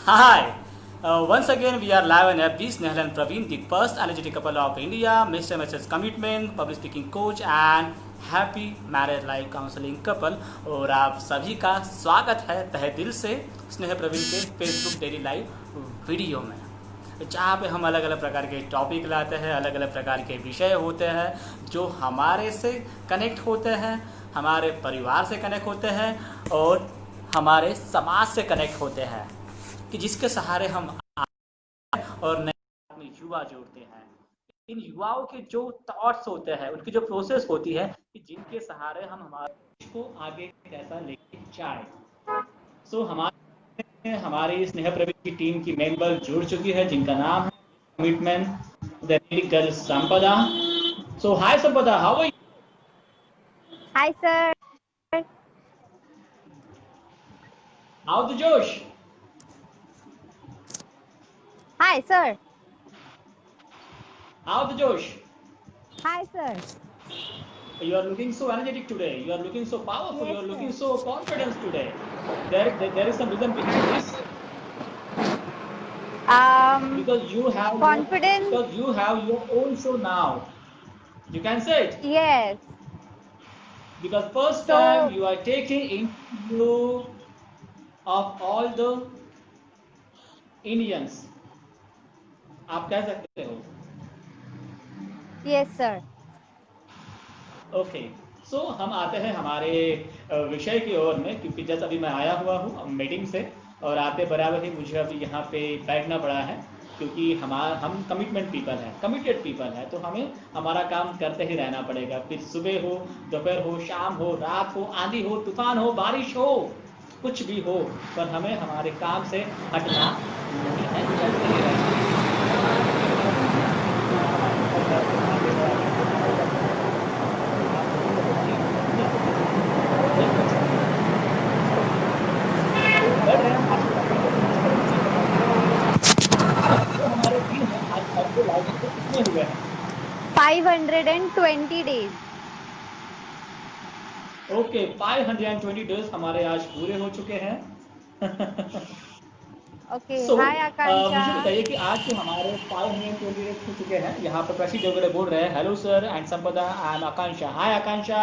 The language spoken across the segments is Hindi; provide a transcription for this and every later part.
Hi. Once again, we are live on FB. Snehal and Praveen, the first energetic couple of India, Mr. and Mrs. Commitment, public speaking coach and happy marriage life counselling couple. और आप सभी का स्वागत है तहे दिल से स्नेह प्रवीण के फेसबुक डेली लाइव वीडियो में, जहाँ पे हम अलग अलग प्रकार के टॉपिक लाते हैं, अलग अलग प्रकार के विषय होते हैं जो हमारे से कनेक्ट होते हैं, हमारे परिवार से कनेक्ट होते हैं और हमारे समाज से कनेक्ट होते हैं, कि जिसके सहारे हम और नए में युवा जोड़ते हैं। इन युवाओं के जो थॉट्स होते हैं, उनकी जो प्रोसेस होती है, कि जिनके सहारे हम हमारे देश को आगे कैसा लेके जाए। सो हमारी स्नेह प्रवीण की टीम की मेंबर जुड़ चुकी है, जिनका नाम है कमिटमेंट द गर्ल संपदा। So hi Sampada, how are you? Hi, sir. How the josh? Hi, sir. How the josh? Hi, sir. You are looking so energetic today. You are looking so powerful. Yes, You are sir. looking so confident today. There is some reason behind this. Because you have your Confidence. because you have your own show now. You can say it. Yes. Because first time So, you are taking interview of all the Indians. आप कह सकते हो. yes, sir. ओके. सो हम आते हैं हमारे विषय की ओर में, क्योंकि जैसे अभी मैं आया हुआ हूँ मीटिंग से, और आते बराबर ही मुझे अभी यहाँ पे बैठना पड़ा है, क्योंकि हम कमिटमेंट पीपल हैं, कमिटेड पीपल हैं, तो हमें हमारा काम करते ही रहना पड़ेगा। फिर सुबह हो, दोपहर हो, शाम हो, रात हो, आंधी हो, तूफान हो, बारिश हो, कुछ भी हो, पर हमें हमारे काम से हटना नहीं है, चलते ही रहना है। बढ़ रहे हैं आज के टॉपिक को फिनिश करने के लिए। जो हमारे दिन है आज आपके लाइफ में कितने हुए हैं? 520 days. ओके, 520 डेज हमारे आज पूरे हो चुके हैं। Okay. सो Hi, मुझे Akansha. बताइए कि आज जो हमारे 520 डेज हो चुके हैं, यहाँ पर प्रशीद जोगड़े बोल रहे हैं, हेलो सर एंड संपदा, आई एम आकांक्षा। हाय आकांक्षा,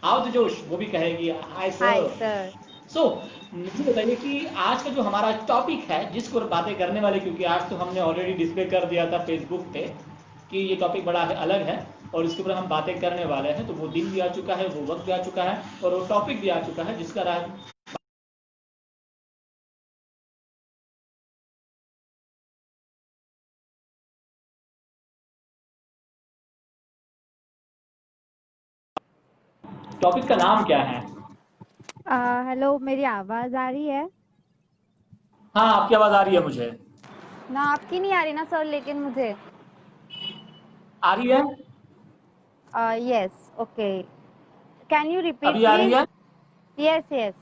आओ तो जोश, वो भी कहेगी हाय Hi, सर। sir. सो मुझे बताइए कि आज का जो हमारा टॉपिक है, जिसको बातें करने वाले, क्योंकि आज तो हमने ऑलरेडी डिस्प्ले कर दिया था फेसबुक पे कि ये टॉपिक बड़ा अलग है और इसके ऊपर हम बातें करने वाले हैं, तो वो दिन भी आ चुका है, वो वक्त भी आ चुका है और वो टॉपिक भी आ चुका है, जिसका टॉपिक का नाम क्या है? हेलो, मेरी आवाज आ रही है? हाँ, आपकी आवाज आ रही है मुझे। ना, आपकी नहीं आ रही ना सर, लेकिन मुझे। आ रही है? Yes. Okay. Can you repeat, अभी आ रही please? है? Yes, yes.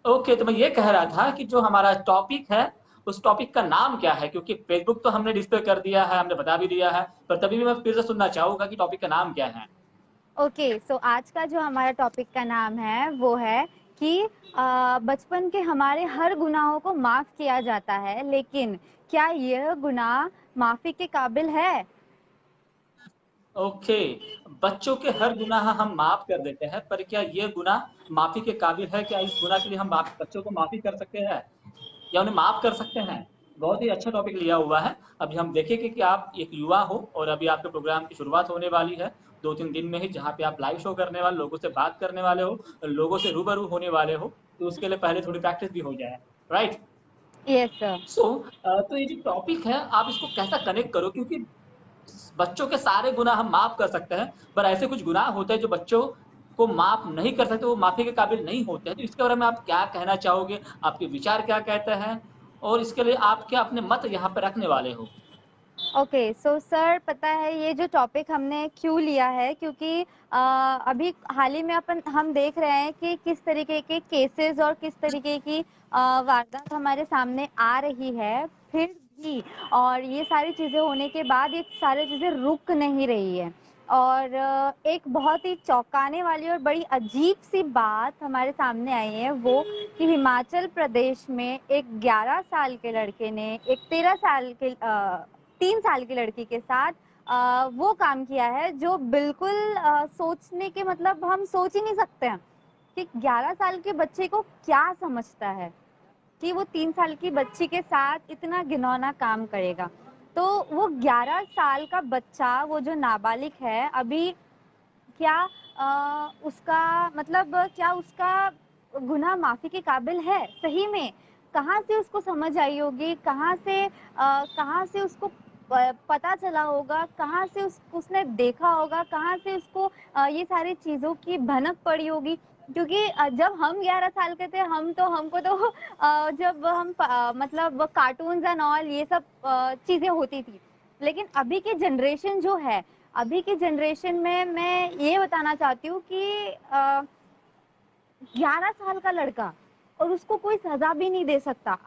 ओके, तो मैं ये कह रहा था कि जो हमारा टॉपिक है, उस टॉपिक का नाम क्या है, क्योंकि फेसबुक तो हमने डिस्प्ले कर दिया है, हमने बता भी दिया है, पर तभी भी मैं फिर से सुनना चाहूंगा कि टॉपिक का नाम क्या है। ओके, सो आज का जो हमारा टॉपिक का नाम है वो है कि बचपन के हमारे हर गुनाहों को माफ किया जाता है, लेकिन क्या यह गुनाह माफी के काबिल है? ओके, बच्चों के हर गुनाह हम माफ कर देते हैं, पर क्या ये गुनाह माफी के काबिल है? क्या इस गुनाह के लिए हम बच्चों को माफी कर सकते हैं या उन्हें माफ कर सकते हैं? बहुत ही अच्छा टॉपिक लिया हुआ है। अभी हम देखेंगे कि आप एक युवा हो और अभी आपके प्रोग्राम की शुरुआत होने वाली है 2-3 दिन में ही, जहाँ पे आप लाइव शो करने वाले, लोगों से बात करने वाले हो, लोगों से रूबरू होने वाले हो, तो उसके लिए पहले थोड़ी प्रैक्टिस भी हो जाए, राइट? Yes sir. सो तो ये जो टॉपिक है, आप इसको कैसा कनेक्ट करो, क्योंकि बच्चों के सारे गुनाह हम माफ कर सकते हैं, पर ऐसे कुछ गुनाह होते हैं जो बच्चों को माफ नहीं कर सकते, वो माफी के काबिल नहीं होते हैं। तो इसके बारे में आप क्या कहना चाहोगे? आपके विचार क्या कहते हैं और इसके लिए आप क्या अपने मत यहाँ पे रखने वाले हो? ओके, सो सर, पता है ये जो टॉपिक हमने क्यों लिया है, क्योंकि अभी हाल ही में हम देख रहे हैं कि किस तरीके के केसेस और किस तरीके की वारदात हमारे सामने आ रही है, फिर भी और ये सारी चीज़ें होने के बाद ये सारी चीज़ें रुक नहीं रही है। और एक बहुत ही चौंकाने वाली और बड़ी अजीब सी बात हमारे सामने आई है वो कि हिमाचल प्रदेश में एक 11 साल के लड़के ने एक 3 साल की लड़की के साथ वो काम किया है जो बिल्कुल सोचने के मतलब हम सोच ही नहीं सकते हैं कि 11 साल के बच्चे को क्या समझता है कि वो 3 साल की बच्ची के साथ इतना घिनौना काम करेगा। तो वो 11 साल का बच्चा, वो जो नाबालिग है, अभी क्या उसका मतलब क्या उसका गुनाह माफ़ी के काबिल है? सही में? कहाँ से उसको समझ आई होगी? कहाँ से उसको पता चला होगा? कहाँ से उसने देखा होगा? कहाँ से उसको ये सारी चीज़ों की भनक पड़ी होगी? क्योंकि जब हम 11 साल के थे हमको तो जब हम मतलब कार्टून्स एंड ऑल ये सब चीज़ें होती थी। लेकिन अभी की जनरेशन में मैं ये बताना चाहती हूँ कि 11 साल का लड़का और उसको कोई सजा भी नहीं दे सकता।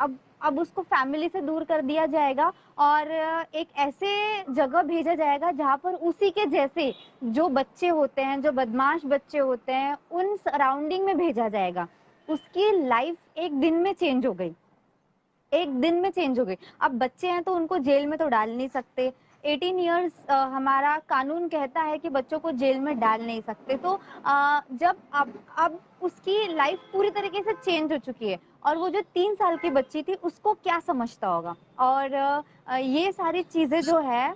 अब उसको फैमिली से दूर कर दिया जाएगा और एक ऐसे जगह भेजा जाएगा जहाँ पर उसी के जैसे जो बच्चे होते हैं, जो बदमाश बच्चे होते हैं, उन सराउंडिंग में भेजा जाएगा। उसकी लाइफ एक दिन में चेंज हो गई। अब बच्चे हैं तो उनको जेल में तो डाल नहीं सकते। 18 इयर्स हमारा कानून कहता है कि बच्चों को जेल में डाल नहीं सकते। तो जब अब उसकी लाइफ पूरी तरीके से चेंज हो चुकी है और वो जो 3 साल की बच्ची थी उसको क्या समझता होगा। और ये सारी चीज़ें जो है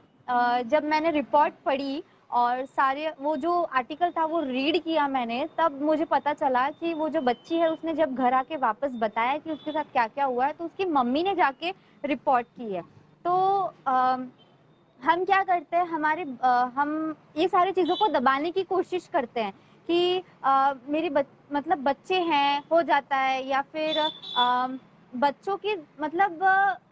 जब मैंने रिपोर्ट पढ़ी और सारे वो जो आर्टिकल था वो रीड किया मैंने, तब मुझे पता चला कि वो जो बच्ची है उसने जब घर आके वापस बताया कि उसके साथ क्या-क्या हुआ है, तो उसकी मम्मी ने जाके रिपोर्ट की है। तो हम क्या करते हैं हम ये सारी चीज़ों को दबाने की कोशिश करते हैं कि मतलब बच्चे हैं, हो जाता है, या फिर बच्चों की मतलब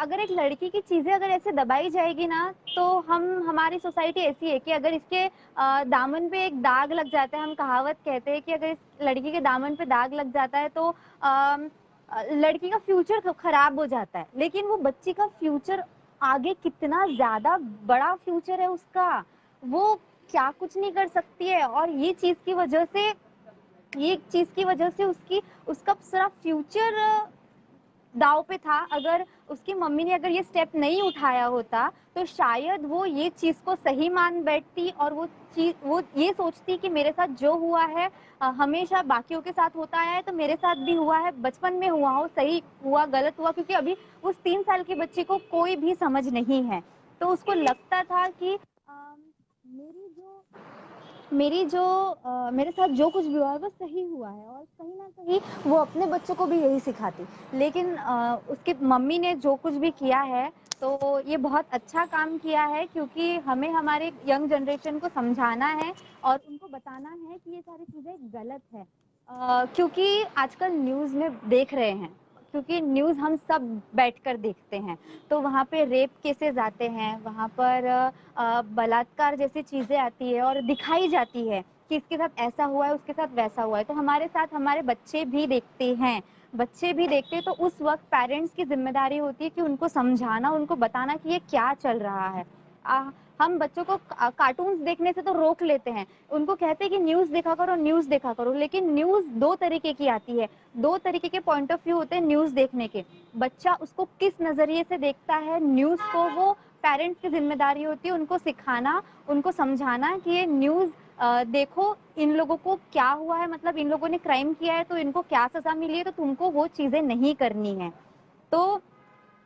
अगर एक लड़की की चीज़ें अगर ऐसे दबाई जाएगी ना, तो हमारी सोसाइटी ऐसी है कि अगर इसके दामन पे एक दाग लग जाता है, हम कहावत कहते हैं कि अगर इस लड़की के दामन पे दाग लग जाता है तो लड़की का फ्यूचर खराब हो जाता है। लेकिन वो बच्ची का फ्यूचर आगे कितना ज़्यादा बड़ा फ्यूचर है उसका, वो क्या कुछ नहीं कर सकती है। और ये चीज़ की वजह से उसकी उसका सारा फ्यूचर दाव पे था। अगर उसकी मम्मी ने अगर ये स्टेप नहीं उठाया होता तो शायद वो ये चीज़ को सही मान बैठती और वो ये सोचती कि मेरे साथ जो हुआ है हमेशा बाकियों के साथ होता आया है, तो मेरे साथ भी हुआ है, बचपन में हुआ हो, सही हुआ गलत हुआ, क्योंकि अभी उस 3 साल की बच्ची को कोई भी समझ नहीं है। तो उसको लगता था कि मेरी जो मेरे साथ जो कुछ भी हुआ है वो सही हुआ है, और कहीं न कहीं वो अपने बच्चों को भी यही सिखाती। लेकिन उसकी मम्मी ने जो कुछ भी किया है, तो ये बहुत अच्छा काम किया है, क्योंकि हमें हमारे यंग जनरेशन को समझाना है और उनको बताना है कि ये सारी चीज़ें गलत है। क्योंकि आजकल न्यूज़ में देख रहे हैं, क्योंकि न्यूज़ हम सब बैठकर देखते हैं, तो वहाँ पे रेप केसेज़ आते हैं, वहाँ पर बलात्कार जैसी चीज़ें आती है और दिखाई जाती है कि इसके साथ ऐसा हुआ है, उसके साथ वैसा हुआ है। तो हमारे साथ हमारे बच्चे भी देखते हैं, तो उस वक़्त पेरेंट्स की ज़िम्मेदारी होती है कि उनको समझाना, उनको बताना कि ये क्या चल रहा है। हम बच्चों को कार्टून्स देखने से तो रोक लेते हैं, उनको कहते हैं कि न्यूज़ देखा करो, लेकिन न्यूज़ 2 तरीके की आती है, 2 तरीके के पॉइंट ऑफ व्यू होते हैं न्यूज़ देखने के। बच्चा उसको किस नज़रिए से देखता है न्यूज़ को, वो पेरेंट्स की ज़िम्मेदारी होती है उनको सिखाना, उनको समझाना कि ये न्यूज़ देखो, इन लोगों को क्या हुआ है, मतलब इन लोगों ने क्राइम किया है तो इनको क्या सज़ा मिली है, तो तुमको वो चीज़ें नहीं करनी है। तो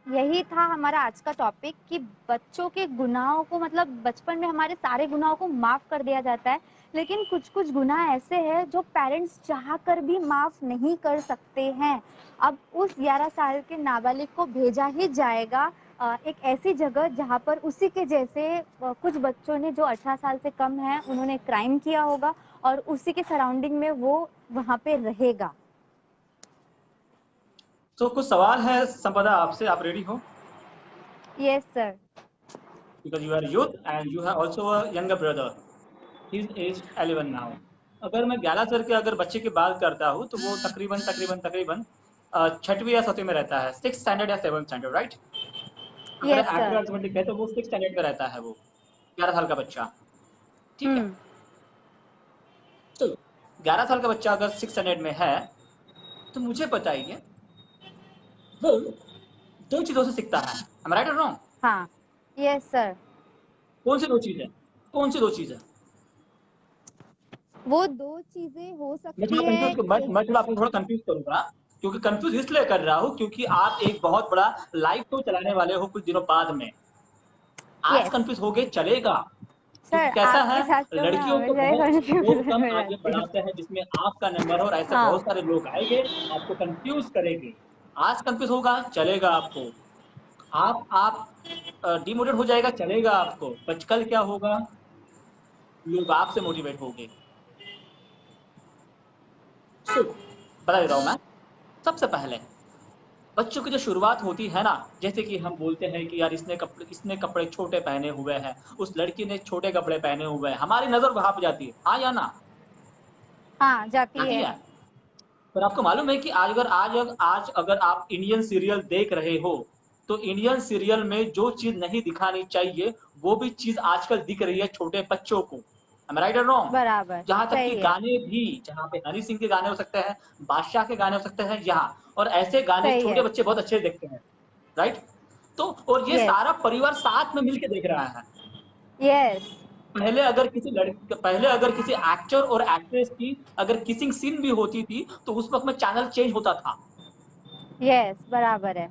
यही था हमारा आज का टॉपिक कि बच्चों के गुनाहों को, मतलब बचपन में हमारे सारे गुनाहों को माफ़ कर दिया जाता है, लेकिन कुछ-कुछ गुनाह ऐसे हैं जो पेरेंट्स चाह कर भी माफ़ नहीं कर सकते हैं। अब उस 11 साल के नाबालिग को भेजा ही जाएगा एक ऐसी जगह जहाँ पर उसी के जैसे कुछ बच्चों ने जो 18 साल से कम हैं, उन्होंने क्राइम किया होगा और उसी के सराउंडिंग में वो वहाँ पे रहेगा। तो कुछ सवाल है संपदा आपसे, आप रेडी हो? Yes sir. Because you are youth and you have also a younger brother. He is aged 11 now. अगर मैं 11 साल के अगर बच्चे की बात करता हूँ तो वो तकरीबन छठवीं या सातवीं में रहता है, 6th स्टैंडर्ड या 7th स्टैंडर्ड, राइट? अगर यस एक्यूरेट सर। अर्थमेटिक है तो वो 6th स्टैंडर्ड में रहता है वो 11 साल का बच्चा। ठीक है। तो 11 साल का बच्चा अगर 600 में है तो मुझे बताइए वो 2 चीजों से सीखता है। am I right or wrong? हाँ, यस सर। कौन सी 2 चीज है? कौन सी 2 चीज है? वो 2 चीजें हो मैं सकती थोड़ा है। कंफ्यूज मैं थोड़ा आपको थोड़ा कंफ्यूज करूंगा, क्योंकि कंफ्यूज इसलिए कर रहा हूँ क्योंकि आप एक बहुत बड़ा लाइव शो चलाने वाले हो कुछ दिनों बाद में। आज यस कंफ्यूज हो गए चलेगा, क्योंकि सर, कैसा है, आपके साथ तो मैं लड़कियों को हमेशा बहुत लोग कंफ्यूजन कम में आगे रहती हूँ। बढ़ाते हैं जिसमें आपका नंबर हो, और ऐसे बहुत हाँ, सारे लोग आएंगे आपको कंफ्यूज करेंगे। आज कंफ्यूज होगा चलेगा आपको, आप डिमोटिवेट हो जाएगा चलेगा आपको, पर कल क्या होगा, लोग आपसे मोटिवेट होंगे। सो बता दे रहा हूं मैं, सबसे पहले बच्चों की जो शुरुआत होती है ना, जैसे कि हम बोलते हैं कि यार इसने कपड़े छोटे पहने हुए हैं, उस लड़की ने छोटे कपड़े पहने हुए हैं, हमारी नजर वहां पे जाती है, हाँ या ना? हाँ, जाती जाती है। है। पर आपको मालूम है कि आज अगर आप इंडियन सीरियल देख रहे हो तो इंडियन सीरियल में जो चीज नहीं दिखानी चाहिए वो भी चीज आजकल दिख रही है छोटे बच्चों को। Am I right or wrong? बराबर, जहां तक कि सही है, गाने भी, जहां पे हनी सिंह के गाने हो सकते हैं, बादशाह के गाने हो सकते हैं यहाँ, और ऐसे गाने सही छोटे है। बच्चे बहुत अच्छे देखते हैं। राइट? तो और ये यस, सारा परिवार साथ में मिलकर देख रहा है। यस, पहले अगर किसी एक्टर और एक्ट्रेस की अगर किसिंग सीन भी होती थी तो उस वक्त में चैनल चेंज होता था, यस, बराबर है।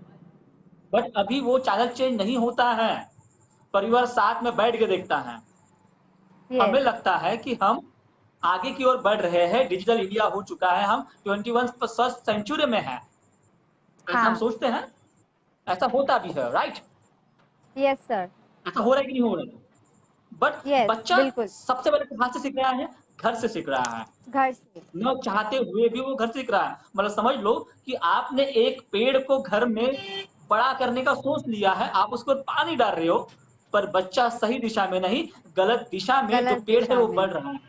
बट अभी वो चैनल चेंज नहीं होता है, परिवार साथ में बैठ के देखता है। हमें यस, लगता है कि हम आगे की ओर बढ़ रहे हैं, डिजिटल इंडिया हो चुका है, हम 21st सेंचुरी में है, ऐसा हम हाँ, सोचते हैं। ऐसा होता भी है, राइट? यस सर, ऐसा हो रहा है कि नहीं हो रहा है? बट यस, बच्चा बिल्कुल, सबसे पहले कहां से सीख रहा है? घर से सीख रहा है। घर से। न चाहते हुए भी वो घर से सीख रहा है। मतलब समझ लो कि आपने एक पेड़ को घर में बड़ा करने का सोच लिया है, आप उसको पानी डाल रहे हो, पर बच्चा सही दिशा में नहीं, गलत दिशा में जो गलत पेड़ है दिशा वो में। बढ़ रहा है।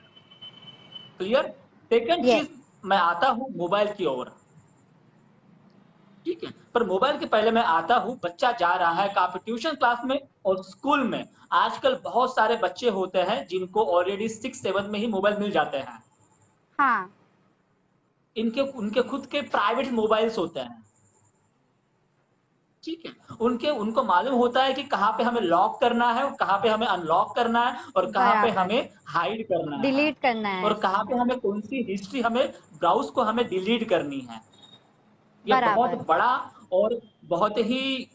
क्लियर? सेकंड यस, चीज, मैं आता हूं मोबाइल की ओर। ठीक है, पर मोबाइल के पहले मैं आता हूं, बच्चा जा रहा है काफी ट्यूशन क्लास में और स्कूल में। आजकल बहुत सारे बच्चे होते हैं जिनको ऑलरेडी 6 7 में ही मोबाइल मिल जाते हैं। हाँ, इनके उनके खुद के प्राइवेट मोबाइल्स होते हैं। ठीक है, उनको मालूम होता है कि कहाँ पे हमें लॉक करना है और कहाँ पे हमें अनलॉक करना है और कहाँ पे बराबर, हमें हाइड करना है, डिलीट करना है। और कहाँ पे हमें कौन सी हिस्ट्री हमें ब्राउज को हमें डिलीट करनी है। यह बहुत बराबर, बड़ा और बहुत ही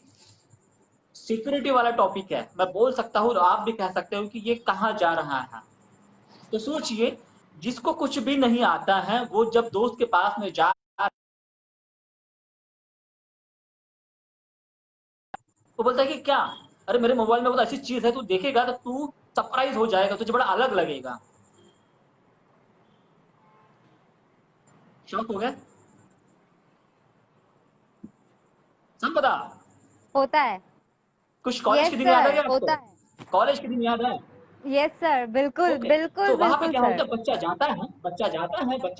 सिक्योरिटी वाला टॉपिक है, मैं बोल सकता हूँ और आप भी कह सकते हो कि ये कहाँ जा रहा है। तो सोचिए, जिसको कुछ भी नहीं आता है वो जब दोस्त के पास में जा, वो बोलता है कि क्या, अरे मेरे मोबाइल में बहुत अच्छी चीज है, तू देखेगा तो तू सरप्राइज हो जाएगा, तुझे बड़ा अलग लगेगा। शौक हो गया? सब बता। होता है। कुछ कॉलेज यस के दिन याद है सर, आपको? होता है। कॉलेज के दिन याद है? यस सर, बिल्कुल, ओके। बिल्कुल, तो वहां पे बिल्कुल क्या सर। होता है, बच्चा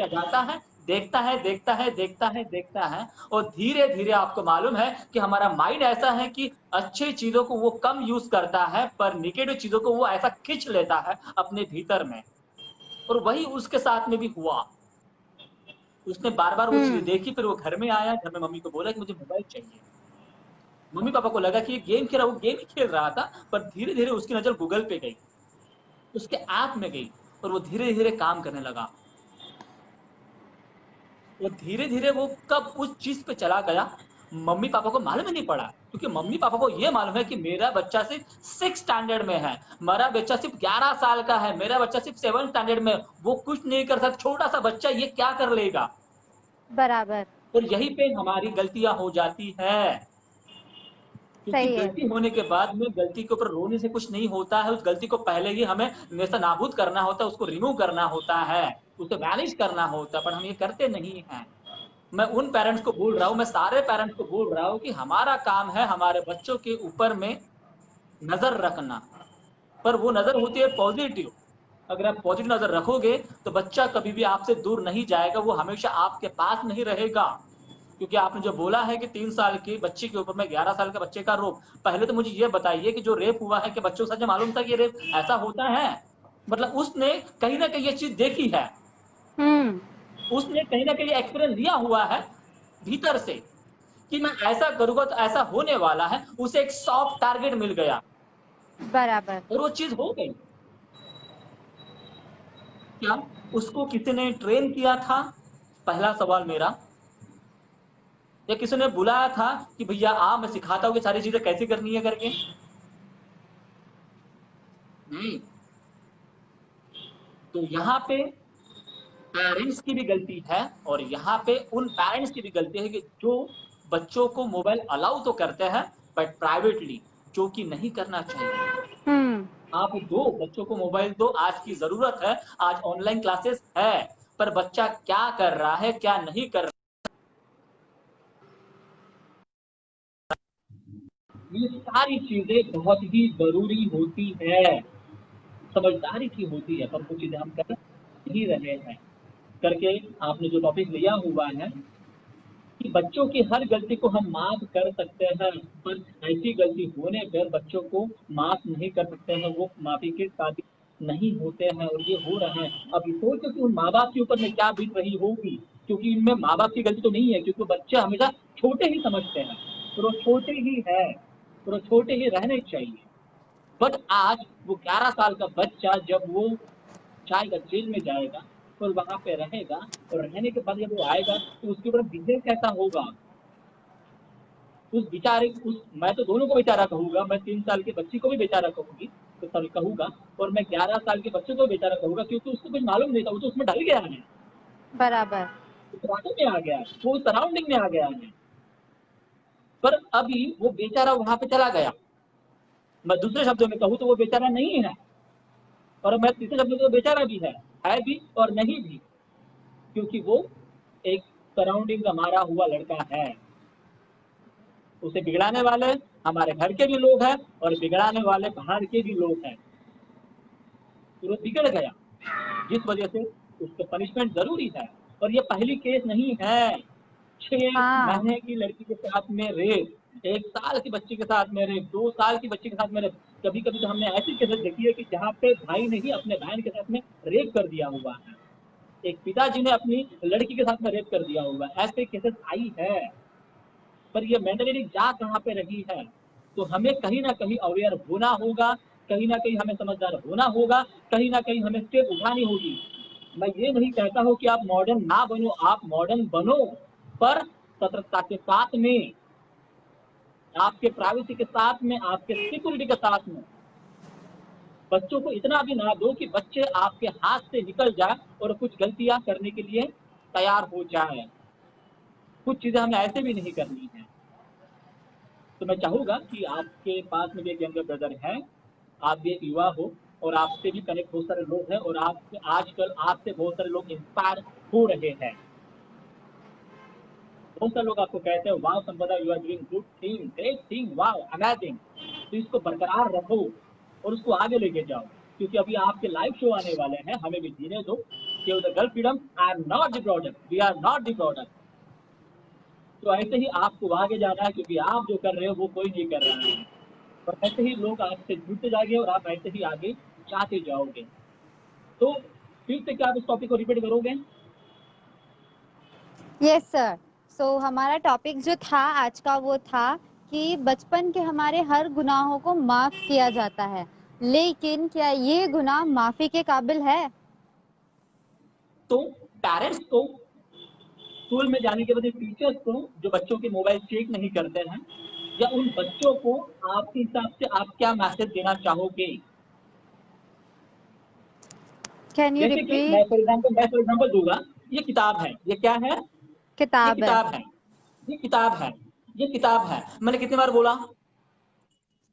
जाता है, देखता है, देखता है, देखता है, देखता है, और धीरे धीरे आपको मालूम है कि हमारा माइंड ऐसा है कि अच्छी चीजों को वो कम यूज करता है, पर निगेटिव चीजों को वो ऐसा खींच लेता है अपने भीतर में। और वही उसके साथ में भी हुआ, उसने बार बार वो चीज हम्म। देखी, फिर वो घर में आया, घर में मम्मी को बोला कि मुझे मोबाइल चाहिए। मम्मी पापा को लगा कि ये गेम खेल रहा, वो गेम ही खेल रहा था, पर धीरे धीरे उसकी नजर गूगल पे गई, उसके ऐप में गई, और वो धीरे धीरे काम करने लगा। वो धीरे धीरे वो कब उस चीज पे चला गया, मम्मी पापा को मालूम ही नहीं पड़ा, क्योंकि मम्मी पापा को ये मालूम है कि मेरा बच्चा सिर्फ 6 स्टैंडर्ड में है, मेरा बच्चा सिर्फ 11 साल का है, मेरा बच्चा सिर्फ 7 स्टैंडर्ड में, वो कुछ नहीं कर सकता, छोटा सा बच्चा ये क्या कर लेगा। बराबर, और यहीं पे हमारी गलतियां हो जाती है, क्योंकि सही है। गलती होने के बाद में गलती के ऊपर रोने से कुछ नहीं होता है, उस गलती को पहले ही हमें नेस्तनाबूद करना होता है, उसको रिमूव करना होता है, उसे वैनिश करना होता है, पर हम ये करते नहीं हैं। मैं उन पेरेंट्स को बोल रहा हूँ, मैं सारे पेरेंट्स को बोल रहा हूँ कि हमारा काम है हमारे बच्चों के ऊपर में नजर रखना, पर वो नजर होती है पॉजिटिव। अगर आप पॉजिटिव नजर रखोगे तो बच्चा कभी भी आपसे दूर नहीं जाएगा, वो हमेशा आपके पास नहीं रहेगा। क्योंकि आपने जो बोला है कि 3 साल की बच्ची के ऊपर में 11 साल के बच्चे का रोप, पहले तो मुझे ये बताइए कि जो रेप हुआ है कि बच्चों को सच में मालूम था कि रेप ऐसा होता है? मतलब उसने कहीं ना कहीं ये चीज देखी है, उसने कहीं ना कहीं एक्सपीरियंस लिया हुआ है भीतर से कि मैं ऐसा करूंगा तो ऐसा होने वाला है। उसे एक सॉफ्ट टारगेट मिल गया बराबर। और वो चीज हो गई। क्या उसको किसी ने ट्रेन किया था? पहला सवाल मेरा। या किसी ने बुलाया था कि भैया आ मैं सिखाता हूँ कि सारी चीजें कैसे करनी है करके? नहीं। तो यहाँ पे पेरेंट्स की भी गलती है, और यहाँ पे उन पेरेंट्स की भी गलती है कि जो बच्चों को मोबाइल अलाउ तो करते हैं बट प्राइवेटली, जो कि नहीं करना चाहिए। आप दो बच्चों को मोबाइल दो, आज की जरूरत है, आज ऑनलाइन क्लासेस है, पर बच्चा क्या कर रहा है क्या नहीं कर रहा है, ये सारी चीजें बहुत ही जरूरी होती है, समझदारी की होती है, पर कुछ चीजें हम कर नहीं रहे हैं करके। आपने जो टॉपिक लिया हुआ है कि बच्चों की हर गलती को हम माफ कर सकते हैं, पर ऐसी गलती होने पर बच्चों को माफ नहीं कर सकते हैं, वो माफी के काबिल नहीं होते हैं, और ये हो रहा है। अब सोचो कि उन माँ बाप के ऊपर में क्या बीत रही होगी, क्योंकि इनमें माँ बाप की गलती तो नहीं है, क्योंकि बच्चे हमेशा छोटे ही समझते हैं, और वो छोटे ही है, और वो छोटे ही रहने चाहिए। बट आज वो 11 साल का बच्चा जब वो जाएगा, जेल में जाएगा और वहां पे रहेगा, और रहने के बाद जब वो आएगा तो उसके ऊपर बिहेव कैसा होगा? उस बेचारे उस मैं तो दोनों को बेचारा कहूंगा, मैं 3 साल के बच्ची को भी बेचारा कहूंगी, तो सॉरी कहूंगा, और मैं 11 साल के बच्चे को बेचारा कहूंगा, क्योंकि उसको कुछ मालूम नहीं था, वो तो उसमें ढल गया है, बराबर। उस में आ गया है, वो सराउंडिंग में आ गया है। पर अभी वो बेचारा वहां पे चला गया, मैं दूसरे शब्दों में कहूँ तो वो बेचारा नहीं है, और मैं तीसरे शब्दों में तो बेचारा भी है भी और नहीं भी, क्योंकि वो एक सराउंडिंग का मारा हुआ लड़का है। उसे बिगड़ाने वाले हमारे घर के भी लोग हैं, और बिगड़ाने वाले बाहर के भी लोग हैं, तो वो बिगड़ गया, जिस वजह से उसको पनिशमेंट जरूरी है। और ये पहली केस नहीं है, 6 हाँ। महीने की लड़की के साथ में रेप, 1 साल की बच्ची के साथ में रेप, 2 साल की बच्ची के साथ में रेप, कभी कभी तो हमने ऐसी केसेस देखी है कि जहाँ पे भाई ने ही अपने बहन के साथ में रेप कर दिया हुआ है, एक पिताजी ने अपनी लड़की के साथ में रेप कर दिया हुआ है, ऐसे केसेस आई है। पर ये मेंटेलिटी जा कहाँ पे रही है? तो हमें कहीं ना कहीं अवेयर होना होगा, कहीं ना कहीं हमें समझदार होना होगा, कहीं ना कहीं हमें स्टेप उठानी होगी। मैं ये नहीं कहता हूँ कि आप मॉडर्न ना बनो, आप मॉडर्न बनो, पर सतर्कता के साथ में, आपके प्राइवेसी के साथ में, आपके सिक्योरिटी के साथ में। बच्चों को इतना भी ना दो कि बच्चे आपके हाथ से निकल जाए और कुछ गलतियां करने के लिए तैयार हो जाए। कुछ चीजें हमें ऐसे भी नहीं करनी है। तो मैं चाहूंगा कि आपके पास में भी एक यंगर ब्रदर है, आप भी एक युवा हो, और आपसे भी कनेक्ट बहुत सारे लोग हैं, और आप आजकल आपसे बहुत सारे लोग इंस्पायर हो रहे हैं। बहुत सारे लोग आपको कहते हैं वाह Sampada, you are doing good thing, great thing, वाह अमेजिंग। तो इसको बरकरार रखो और उसको आगे लेके जाओ, क्योंकि अभी आपके लाइव शो आने वाले हैं, हमें भी जीने दो। The girl freedom, I am not the product, we are not the product. तो ऐसे ही आपको आगे जाना है, क्योंकि आप जो कर रहे हो वो कोई नहीं कर रहा है, और ऐसे ही लोग आपसे जुड़ते जाएंगे और आप ऐसे ही आगे जाते जाओगे। तो फिर से क्या आप इस टॉपिक को रिपीट करोगे? Yes sir. सो हमारा टॉपिक जो था आज का वो था कि बचपन के हमारे हर गुनाहों को माफ किया जाता है, लेकिन क्या ये गुनाह माफी के काबिल है? तो पेरेंट्स को, स्कूल में जाने के बाद टीचर्स को, जो बच्चों के मोबाइल चेक नहीं करते हैं, या उन बच्चों को आपके हिसाब से आप क्या मैसेज देना चाहोगे? कैन यू जैसे कि रिपीट? मैं फॉर एग्जाम्पल दूंगा, ये किताब है, ये क्या है? ये किताब है। किताब है, ये किताब है, ये किताब है। मैंने कितनी बार बोला?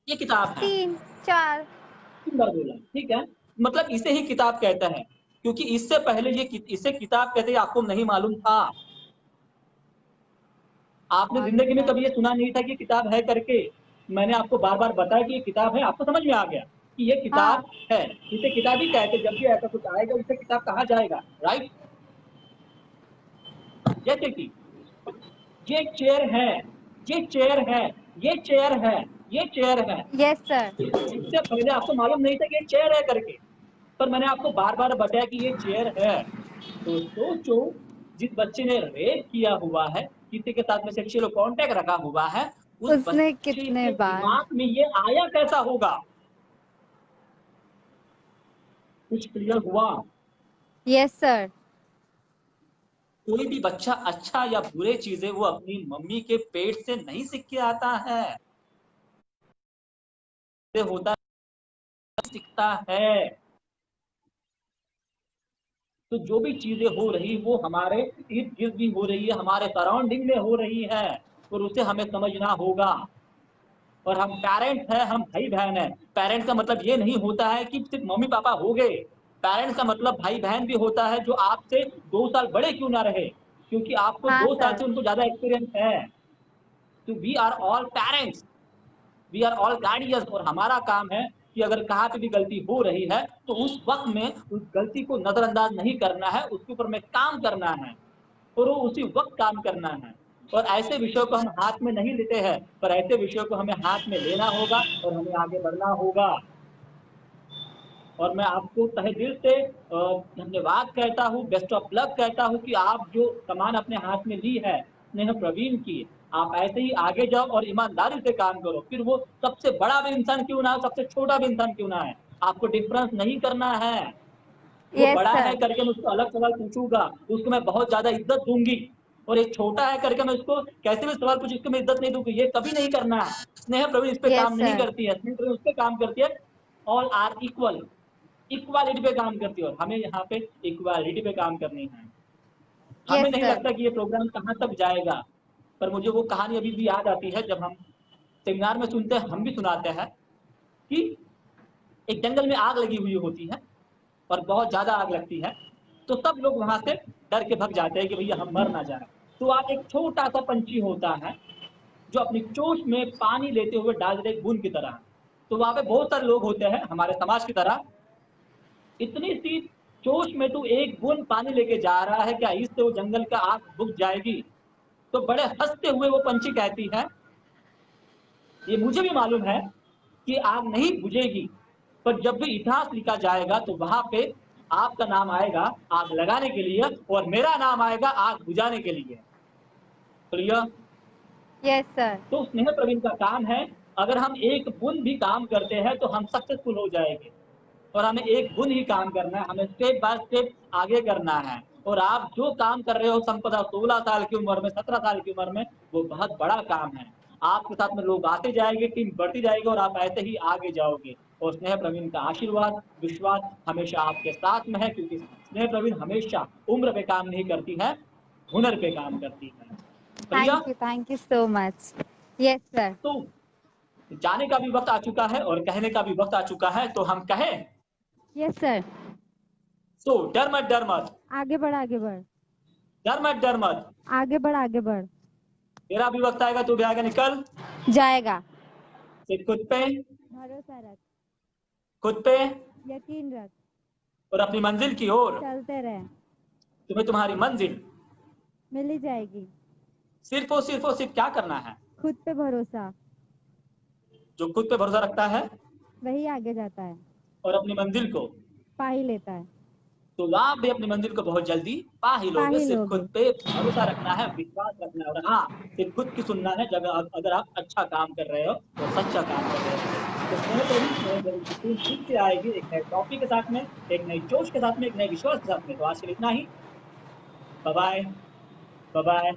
ये किताब है, 3 4। 3 बार बोला, ठीक है। मतलब इसे ही किताब कहते हैं, क्योंकि इससे पहले इसे किताब कहते आपको नहीं मालूम था। आपने जिंदगी में कभी ये सुना नहीं था कि किताब है करके। मैंने आपको बार बार बताया कि ये किताब है, आपको समझ में आ गया कि ये हाँ। किताब है, इसे किताब ही कहते। जब भी ऐसा कुछ आएगा इसे किताब कहा जाएगा, राइट? जैसे कि ये चेयर है, ये चेयर है, ये चेयर है, ये चेयर है। Yes sir. इससे पहले आपको मालूम नहीं था कि ये चेयर है करके। पर मैंने आपको बार बार बताया कि ये चेयर है। तो सोचो, जिस बच्चे ने रेप किया हुआ है, किसी के साथ में सेक्सुअल कांटेक्ट रखा हुआ है, उस उसने बच्चे कितने के बार। दिमाग में ये आया कैसा होगा? कुछ क्लियर हुआ? Yes sir. कोई भी बच्चा अच्छा या बुरे चीजें वो अपनी मम्मी के पेट से नहीं सीख के आता है, ये होता सीखता है। तो जो भी चीजें हो रही वो हमारे इर्द गिर्द भी हो रही है, हमारे सराउंडिंग में हो रही है, और उसे हमें समझना होगा। और हम पेरेंट्स हैं, हम भाई बहन हैं। पेरेंट्स का मतलब ये नहीं होता है कि सिर्फ मम्मी पापा हो गए। पेरेंट्स का मतलब भाई बहन भी होता है, जो आपसे 2 साल बड़े क्यों ना रहे, क्योंकि आपको हाँ 2 साल सर। से उनको ज्यादा एक्सपीरियंस है। तो we are all parents, we are all guardians, और हमारा काम है कि अगर कहाँ पे भी गलती हो रही है तो उस वक्त में उस गलती को नजरअंदाज नहीं करना है, उसके ऊपर में काम करना है, और वो उसी वक्त काम करना है। और ऐसे विषयों को हम हाथ में नहीं लेते हैं, पर ऐसे विषयों को हमें हाथ में लेना होगा और हमें आगे बढ़ना होगा। और मैं आपको तहे दिल से धन्यवाद कहता हूँ, बेस्ट ऑफ लक कहता हूँ कि आप जो सामान अपने हाथ में ली है स्नेह प्रवीण की, आप ऐसे ही आगे जाओ और ईमानदारी से काम करो। फिर वो सबसे बड़ा भी इंसान क्यों ना हो, सबसे छोटा भी इंसान क्यों ना है, आपको डिफरेंस नहीं करना है। वो यस बड़ा है सर। करके मैं उसको अलग सवाल पूछूंगा, उसको मैं बहुत ज्यादा इज्जत दूंगी, और एक छोटा है करके मैं उसको कैसे भी सवाल पूछ उसको मैं इज्जत नहीं दूंगी, ये कभी नहीं करना है। स्नेह प्रवीण इस पे यस काम नहीं सर। करती है, स्नेह प्रवीण उस पे काम करती है, ऑल आर इक्वल, इक्वालिटी पे काम करती है, और हमें यहाँ पे इक्वालिटी पे काम करनी है। हमें यस नहीं सर। लगता कि ये प्रोग्राम कहाँ तक जाएगा, पर मुझे वो कहानी अभी भी याद आती है जब हम सेमिनार में सुनते हैं, हम भी सुनाते हैं कि एक जंगल में आग लगी हुई होती है और बहुत ज्यादा आग लगती है, तो सब लोग वहां से डर के भग जाते हैं कि भैया हम मर ना जाए। तो वहां एक छोटा सा पंछी होता है जो अपनी चोंच में पानी लेते हुए डाल देते एक बूंद की तरह। तो वहां पे बहुत सारे लोग होते हैं हमारे समाज की तरह, इतनी सी चोंच में तू एक बूंद पानी लेके जा रहा है, क्या इससे वो जंगल का आग बुझ जाएगी? तो बड़े हंसते हुए वो पंछी कहती है, ये मुझे भी मालूम है कि आग नहीं बुझेगी, पर जब भी इतिहास लिखा जाएगा तो वहां पे आपका नाम आएगा आग लगाने के लिए, और मेरा नाम आएगा आग बुझाने के लिए। प्रिय, यस सर। तो स्नेह प्रवीण का काम है, अगर हम एक बूंद भी काम करते हैं तो हम सक्सेसफुल हो जाएंगे। और हमें एक बूंद ही काम करना है, हमें स्टेप बाय स्टेप आगे करना है। और आप जो काम कर रहे हो संपदा 16 साल की उम्र में, 17 साल की उम्र में, वो बहुत बड़ा काम है। आपके साथ में लोग आते जाएंगे, टीम बढ़ती जाएगी, और आप ऐसे ही आगे जाओगे। और स्नेह प्रवीण का आशीर्वाद, विश्वास हमेशा आपके साथ में है, क्योंकि स्नेह प्रवीण हमेशा उम्र पे काम नहीं करती है, हुनर पे काम करती है। Priya, thank you so much. Yes sir. तो जाने का भी वक्त आ चुका है और कहने का भी वक्त आ चुका है, तो हम कहें, यस सर। सो डर मत, डर मत, आगे बढ़, आगे बढ़। डर मत, डर मत, आगे बढ़, आगे बढ़। तेरा भी वक्त आएगा, तू भी आगे निकल। जाएगा। सिर्फ खुद पे, भरोसा रख। खुद पे, यकीन रख। और अपनी मंजिल की ओर। चलते रहे। तुम्हें तुम्हारी मंजिल मिल ही जाएगी। सिर्फ और सिर्फ क्या करना है? खुद पे भरोसा। जो खुद पे भरोसा रखता है वही आगे जाता है। और अपनी मंजिल को, पा ही लेता है। तो आप भी अपनी मंजिल को बहुत जल्दी पा ही पा लोगे। ही सिर्फ लोगे। खुद पे भरोसा रखना है, विश्वास रखना है, और हाँ, सिर्फ खुद की सुनना है जब अगर आप अच्छा काम कर रहे हो और सच्चा काम कर रहे हो तो। स्नेह प्रवीण, स्नेह प्रवीण की टीम फिर से आएगी एक नए टॉपिक के साथ में, एक नई जोश के साथ में, एक नए विश्वास के साथ में। तो आज के लिए इतना ही। Bye bye, bye bye.